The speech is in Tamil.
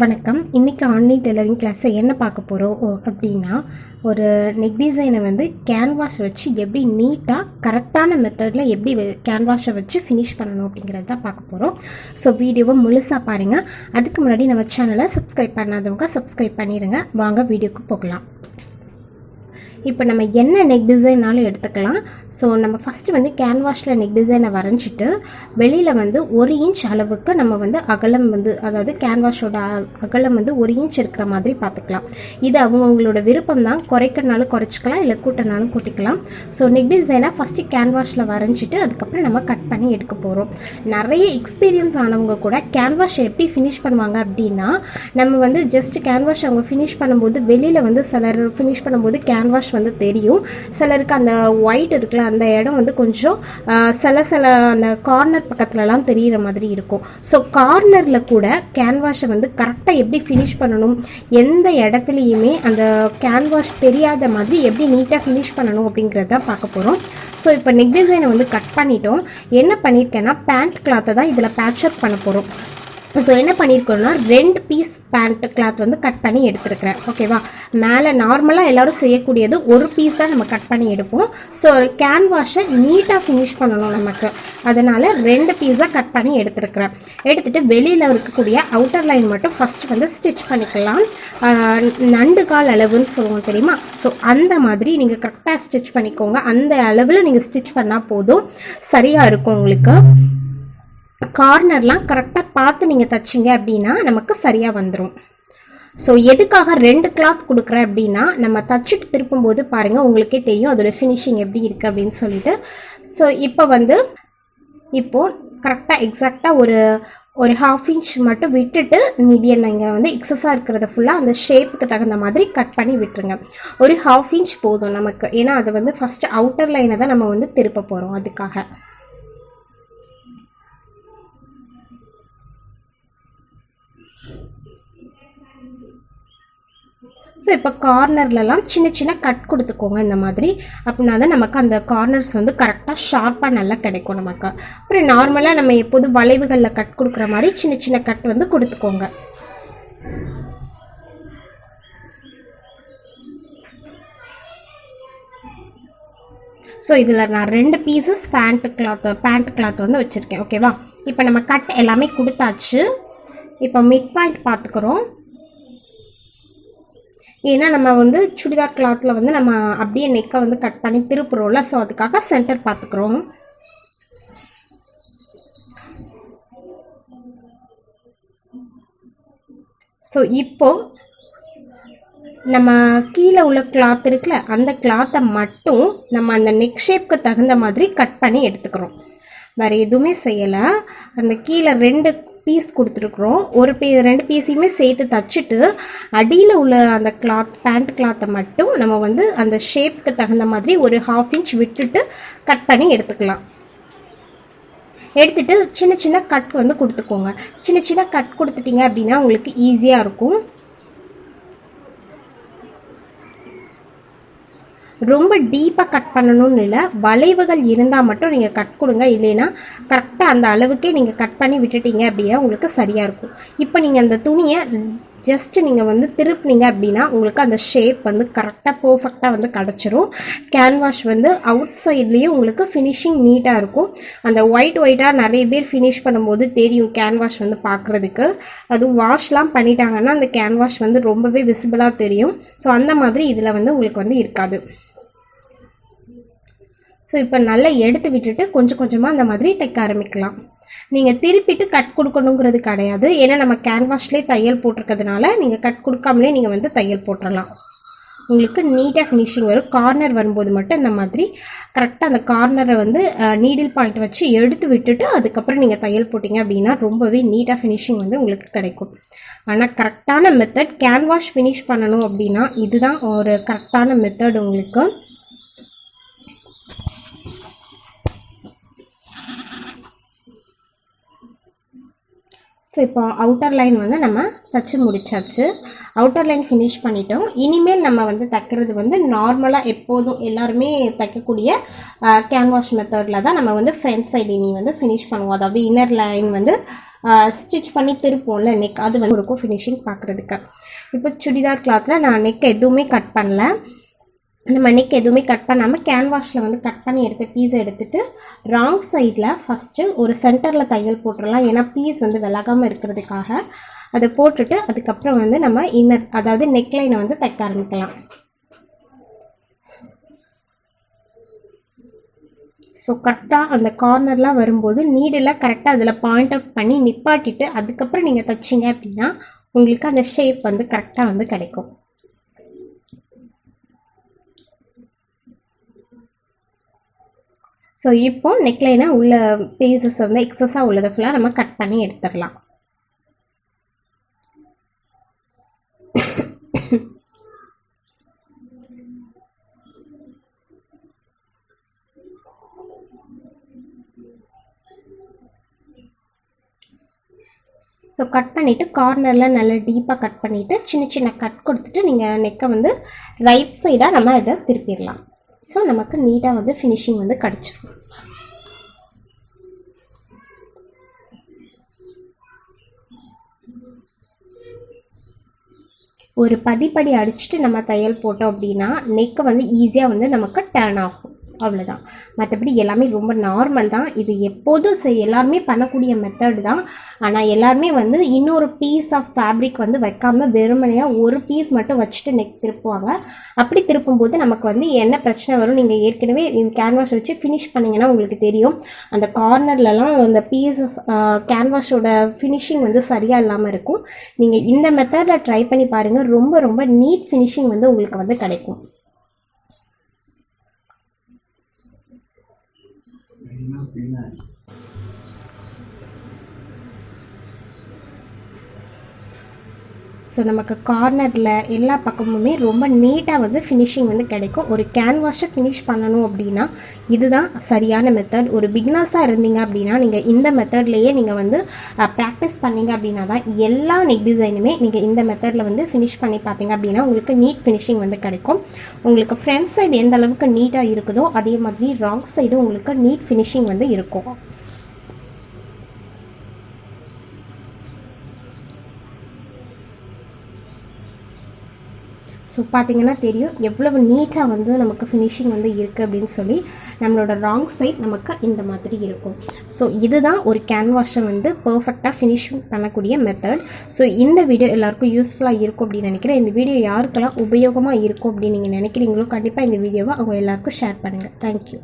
வணக்கம். இன்றைக்கி ஆன்லைன் டெய்லரிங் கிளாஸில் என்ன பார்க்க போகிறோம் அப்படின்னா, ஒரு நெக் டிசைனை வந்து கேன்வாஸ் வச்சு எப்படி நீட்டாக கரெக்டான மெத்தடில் எப்படி கேன்வாஸை வச்சு ஃபினிஷ் பண்ணணும் அப்படிங்கிறது தான் பார்க்க போகிறோம். ஸோ வீடியோவை முழுசாக பாருங்கள். அதுக்கு முன்னாடி நம்ம சேனலை சப்ஸ்கிரைப் பண்ணாதவங்க சப்ஸ்கிரைப் பண்ணிடுங்க. வாங்க வீடியோக்கு போகலாம். இப்போ நம்ம என்ன நெக் டிசைனாலும் எடுத்துக்கலாம். ஸோ நம்ம ஃபஸ்ட்டு வந்து கேன்வாஸில் நெக் டிசைனை வரைஞ்சிட்டு வெளியில் வந்து 1 இன்ச் அளவுக்கு நம்ம வந்து அகலம் வந்து, அதாவது கேன்வாஸோட அகலம் வந்து 1 இன்ச் இருக்கிற மாதிரி பார்த்துக்கலாம். இது அவங்கவுங்களோட விருப்பம் தான். குறைக்கிறனாலும் குறைச்சிக்கலாம், இல்லை கூட்டினாலும் கூட்டிக்கலாம். ஸோ நெக் டிசைனை ஃபஸ்ட்டு கேன்வாஸில் வரைஞ்சிட்டு அதுக்கப்புறம் நம்ம கட் பண்ணி எடுக்க போகிறோம். நிறைய எக்ஸ்பீரியன்ஸ் ஆனவங்க கூட கேன்வாஸ் எப்படி ஃபினிஷ் பண்ணுவாங்க அப்படின்னா, நம்ம வந்து ஜஸ்ட் கேன்வாஸ் அவங்க ஃபினிஷ் பண்ணும்போது வெளியில் வந்து சிலர் ஃபினிஷ் பண்ணும்போது கேன்வாஸ் வந்து தெரியும். சிலருக்கு அந்த ஒயிட் இருக்குல்ல, அந்த இடம் வந்து கொஞ்சம் சில அந்த கார்னர் பக்கத்துலலாம் தெரிகிற மாதிரி இருக்கும். ஸோ கார்னரில் கூட கேன்வாஸை வந்து கரெக்டாக எப்படி ஃபினிஷ் பண்ணணும், எந்த இடத்துலையுமே அந்த கேன்வாஸ் தெரியாத மாதிரி எப்படி நீட்டாக ஃபினிஷ் பண்ணணும் அப்படிங்கிறத பார்க்க போகிறோம். ஸோ இப்போ நெக் டிசைனை வந்து கட் பண்ணிட்டோம். என்ன பண்ணியிருக்கேன்னா, பேண்ட் கிளாத்தை தான் இதில் பேட்சப் பண்ண போகிறோம். ஸோ என்ன பண்ணியிருக்கோன்னா, 2 பீஸ் பேண்ட் கிளாத் வந்து கட் பண்ணி எடுத்துருக்கிறேன். ஓகேவா? மேலே நார்மலாக எல்லோரும் செய்யக்கூடியது 1 பீஸ் தான் நம்ம கட் பண்ணி எடுப்போம். ஸோ கேன்வாஸை நீட்டாக ஃபினிஷ் பண்ணணும் நமக்கு, அதனால் 2 பீஸாக கட் பண்ணி எடுத்துருக்கிறேன். எடுத்துகிட்டு வெளியில் இருக்கக்கூடிய அவுட்டர் லைன் மட்டும் ஃபஸ்ட்டு வந்து ஸ்டிச் பண்ணிக்கலாம். நண்டு கால் அளவுன்னு சொல்லுவோம் தெரியுமா? ஸோ அந்த மாதிரி நீங்கள் கரெக்டாக ஸ்டிச் பண்ணிக்கோங்க. அந்த அளவில் நீங்கள் ஸ்டிச் பண்ணால் போதும், சரியாக இருக்கும் உங்களுக்கு. கார்னர்லாம் கரெக்டாக பார்த்து நீங்கள் தைச்சிங்க அப்படின்னா நமக்கு சரியாக வந்துடும். ஸோ எதுக்காக 2 கிளாத் கொடுக்குறேன் அப்படின்னா, நம்ம தச்சுட்டு திருப்பும்போது பாருங்கள் உங்களுக்கே தெரியும் அதோட ஃபினிஷிங் எப்படி இருக்குது அப்படின்னு சொல்லிட்டு. ஸோ இப்போது கரெக்டாக எக்ஸாக்டாக ஒரு 1/2 இன்ச் மட்டும் விட்டுட்டு மீதியை நீங்கள் வந்து எக்ஸஸாக இருக்கிறத ஃபுல்லாக அந்த ஷேப்புக்கு தகுந்த மாதிரி கட் பண்ணி விட்டுருங்க. ஒரு 1/2 இன்ச் போதும் நமக்கு, ஏன்னா அது வந்து ஃபஸ்ட்டு அவுட்டர் லைனை தான் நம்ம வந்து திருப்ப போகிறோம். அதுக்காக ஸோ இப்போ கார்னர்லலாம் சின்ன சின்ன கட் கொடுத்துக்கோங்க இந்த மாதிரி. அப்படின்னா தான் நமக்கு அந்த கார்னர்ஸ் வந்து கரெக்டாக ஷார்ப்பாக நல்லா கிடைக்கும் நமக்கு. அப்புறம் நார்மலாக நம்ம எப்போதும் வளைவுகளில் கட் கொடுக்குற மாதிரி சின்ன சின்ன கட் வந்து கொடுத்துக்கோங்க. ஸோ இதில் நான் 2 பீசஸ் பேண்ட் கிளாத் வந்து வச்சுருக்கேன். ஓகேவா? இப்போ நம்ம கட் எல்லாமே கொடுத்தாச்சு. இப்போ மிட் பாயிண்ட் பார்த்துக்கிறோம். ஏன்னா நம்ம வந்து சுடிதார் கிளாத்தில் வந்து நம்ம அப்படியே நெக்கை வந்து கட் பண்ணி திருப்புறோம்ல, ஸோ அதுக்காக சென்டர் பார்த்துக்கிறோம். ஸோ இப்போது நம்ம கீழே உள்ள கிளாத் இருக்குல்ல, அந்த கிளாத்தை மட்டும் நம்ம அந்த நெக் ஷேப்க்கு தகுந்த மாதிரி கட் பண்ணி எடுத்துக்கிறோம். வேறு எதுவுமே செய்யலை. அந்த கீழே 2 பீஸ் கொடுத்துருக்குறோம். 2 பீஸையுமே சேர்த்து தச்சுட்டு அடியில் உள்ள அந்த பேண்ட் கிளாத்தை மட்டும் நம்ம வந்து அந்த ஷேப்புக்கு தகுந்த மாதிரி ஒரு 1/2 இன்ச் விட்டுட்டு கட் பண்ணி எடுத்துக்கலாம். எடுத்துகிட்டு சின்ன சின்ன கட் வந்து கொடுத்துக்கோங்க. சின்ன சின்ன கட் கொடுத்துட்டிங்க அப்படின்னா உங்களுக்கு ஈஸியாக இருக்கும். ரொம்ப டீப்பாக கட் பண்ணணும்னு இல்லை, வளைவுகள் இருந்தால் மட்டும் நீங்கள் கட் கொடுங்க. இல்லைன்னா கரெக்டாக அந்த அளவுக்கே நீங்கள் கட் பண்ணி விட்டுட்டீங்க அப்படின்னா உங்களுக்கு சரியாக இருக்கும். இப்போ நீங்கள் அந்த துணியை ஜஸ்ட்டு நீங்கள் வந்து திருப்பினீங்க அப்படின்னா உங்களுக்கு அந்த ஷேப் வந்து கரெக்டாக பர்ஃபெக்டாக வந்து கிடச்சிரும். கேன்வாஷ் வந்து அவுட் சைட்லேயும் உங்களுக்கு ஃபினிஷிங் நீட்டாக இருக்கும். அந்த ஒயிட்டாக நிறைய பேர் ஃபினிஷ் பண்ணும்போது தெரியும் கேன்வாஷ் வந்து பார்க்குறதுக்கு. அதுவும் வாஷ்லாம் பண்ணிட்டாங்கன்னா அந்த கேன்வாஷ் வந்து ரொம்பவே விசிபிளாக தெரியும். ஸோ அந்த மாதிரி இதில் வந்து உங்களுக்கு வந்து இருக்காது. ஸோ இப்போ நல்லா எடுத்து விட்டுட்டு கொஞ்சம் கொஞ்சமாக அந்த மாதிரி தைக்க ஆரம்பிக்கலாம். நீங்கள் திருப்பிட்டு கட் கொடுக்கணுங்கிறது கிடையாது, ஏன்னா நம்ம கேன்வாஷ்லேயே தையல் போட்டிருக்கிறதுனால நீங்கள் கட் கொடுக்காமலே நீங்கள் வந்து தையல் போட்டுடலாம். உங்களுக்கு நீட்டாக ஃபினிஷிங் வரும். கார்னர் வரும்போது மட்டும் இந்த மாதிரி கரெக்டாக அந்த கார்னரை வந்து நீடில் பாயிண்ட் வச்சு எடுத்து விட்டுட்டு அதுக்கப்புறம் நீங்கள் தையல் போட்டிங்க அப்படின்னா ரொம்பவே நீட்டாக ஃபினிஷிங் வந்து உங்களுக்கு கிடைக்கும். ஆனால் கரெக்டான மெத்தட் கேன்வாஷ் ஃபினிஷ் பண்ணணும் அப்படின்னா இதுதான் ஒரு கரெக்டான மெத்தட் உங்களுக்கு. ஸோ இப்போ அவுட்டர் லைன் வந்து நம்ம தச்சு முடிச்சாச்சு. அவுட்டர் லைன் ஃபினிஷ் பண்ணிட்டோம். இனிமேல் நம்ம வந்து தைக்கிறது வந்து நார்மலாக எப்போதும் எல்லாருமே தைக்கக்கூடிய கேன்வாஷ் மெத்தடில் தான் நம்ம வந்து ஃப்ரண்ட் சைடு இனி வந்து ஃபினிஷ் பண்ணுவோம். அதாவது இன்னர் லைன் வந்து ஸ்டிச் பண்ணி திருப்போம்ல நெக், அது வந்து இருக்கும் ஃபினிஷிங் பார்க்குறதுக்கு. இப்போ சுடிதார் கிளாத்தில் நான் நெக் எதுவுமே கட் பண்ணல. நம்ம நெக் எதுவுமே கட் பண்ணாமல் கேன்வாஷில் வந்து கட் பண்ணி எடுத்து பீஸை எடுத்துகிட்டு ராங் சைடில் ஃபஸ்ட்டு ஒரு சென்டரில் தையல் போட்டுடலாம். ஏன்னா பீஸ் வந்து விலகாமல் இருக்கிறதுக்காக அதை போட்டுட்டு அதுக்கப்புறம் வந்து நம்ம இன்னர் அதாவது நெக்லைனை வந்து தைக்க ஆரம்பிக்கலாம். ஸோ கரெக்டாக அந்த கார்னர்லாம் வரும்போது நீடெல்லாம் கரெக்டாக அதில் பாயிண்ட் அவுட் பண்ணி நிப்பாட்டிட்டு அதுக்கப்புறம் நீங்கள் தைச்சிங்க அப்படின்னா உங்களுக்கு அந்த ஷேப் வந்து கரெக்டாக வந்து கிடைக்கும். ஸோ இப்போ நெக்லைனை உள்ள பீசஸ் வந்து எக்ஸஸாக உள்ளதை ஃபுல்லாக நம்ம கட் பண்ணி எடுத்துடலாம். ஸோ கட் பண்ணிவிட்டு கார்னரில் நல்லா டீப்பாக கட் பண்ணிவிட்டு சின்ன சின்ன கட் கொடுத்துட்டு நீங்கள் நெக்கை வந்து ரைட் சைடாக நம்ம இதை திருப்பிடலாம். ஸோ நமக்கு நீட்டாக வந்து ஃபினிஷிங் வந்து கிடச்சிடும். ஒரு பதிப்படி அடிச்சுட்டு நம்ம தையல் போட்டோம் அப்படின்னா நெக்கை வந்து ஈஸியாக வந்து நமக்கு டர்ன் ஆகும். அவ்வளோதான். மற்றபடி எல்லாமே ரொம்ப நார்மல் தான். இது எப்போதும் எல்லாருமே பண்ணக்கூடிய மெத்தட் தான். ஆனால் எல்லாருமே வந்து இன்னொரு பீஸ் ஆஃப் ஃபேப்ரிக் வந்து வைக்காமல் வெறுமனையாக ஒரு பீஸ் மட்டும் வச்சுட்டு நெக் திருப்புவாங்க. அப்படி திருப்பும்போது நமக்கு வந்து என்ன பிரச்சனை வரும், நீங்கள் ஏற்கனவே கேன்வாஷ் வச்சு ஃபினிஷ் பண்ணிங்கன்னா உங்களுக்கு தெரியும். அந்த கார்னர்லலாம் அந்த பீஸ் கேன்வாஷோட ஃபினிஷிங் வந்து சரியாக இல்லாமல் இருக்கும். நீங்கள் இந்த மெத்தடில் ட்ரை பண்ணி பாருங்கள். ரொம்ப ரொம்ப நீட் ஃபினிஷிங் வந்து உங்களுக்கு வந்து கிடைக்கும். ஸோ நமக்கு கார்னரில் எல்லா பக்கமுமே ரொம்ப நீட்டாக வந்து ஃபினிஷிங் வந்து கிடைக்கும். ஒரு கேன்வாஷை ஃபினிஷ் பண்ணணும் அப்படின்னா இதுதான் சரியான மெத்தட். ஒரு பிகினர்ஸாக இருந்தீங்க அப்படின்னா நீங்கள் இந்த மெத்தட்லேயே நீங்கள் வந்து ப்ராக்டிஸ் பண்ணிங்க அப்படின்னா தான் எல்லா நெக் டிசைனுமே நீங்கள் இந்த மெத்தடில் வந்து ஃபினிஷ் பண்ணி பார்த்தீங்க அப்படின்னா உங்களுக்கு நீட் ஃபினிஷிங் வந்து கிடைக்கும். உங்களுக்கு ஃப்ரண்ட் சைடு எந்த அளவுக்கு நீட்டாக இருக்குதோ அதே மாதிரி ராங் சைடு உங்களுக்கு நீட் ஃபினிஷிங் வந்து இருக்கும். ஸோ பார்த்தீங்கன்னா தெரியும் எவ்வளவு நீட்டாக வந்து நமக்கு ஃபினிஷிங் வந்து இருக்குது அப்படின்னு சொல்லி. நம்மளோட ராங் சைட் நமக்கு இந்த மாதிரி இருக்கும். ஸோ இதுதான் ஒரு கேன்வாஷை வந்து பர்ஃபெக்டாக ஃபினிஷிங் பண்ணக்கூடிய மெத்தட். ஸோ இந்த வீடியோ எல்லாருக்கும் யூஸ்ஃபுல்லாக இருக்கும் அப்படின்னு நினைக்கிறேன். இந்த வீடியோ யாருக்கெல்லாம் உபயோகமாக இருக்கும் அப்படின்னு நீங்கள் நினைக்கிறீங்களோ கண்டிப்பாக இந்த வீடியோவை அவங்க எல்லாருக்கும் ஷேர் பண்ணுங்கள். தேங்க்யூ.